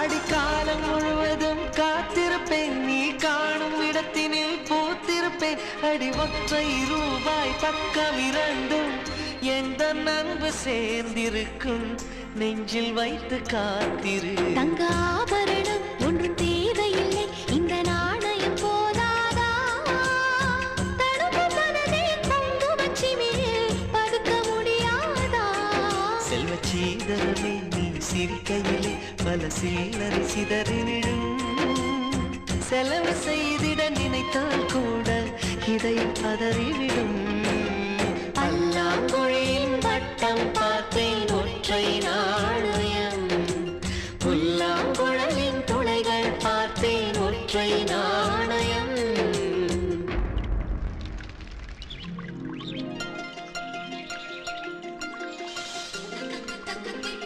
அடிக்காலம் முழுவதும் காத்திருப்பேன் நீ காணும் இடத்தினில் பூத்திருப்பேன் அடி ஒற்றை ரூபாய் பக்கம் இரண்டும் எந்த அன்பு சேர்ந்திருக்கும் நெஞ்சில் வைத்து காத்திரு தங்க ஆபரணம் ஒன்றும் தேவையில்லை இந்த நாணயம் போதாதா தடுப்பு மனதே குங்குமச்சிமிழில் பதுக்க முடியாதா செல்வச்சீதரமே நீ சிரிக்கையிலே பல சில்லறை சிதறி விழும் செலவு செய்திட நினைத்தால் கூட இதை பதறிவிடும்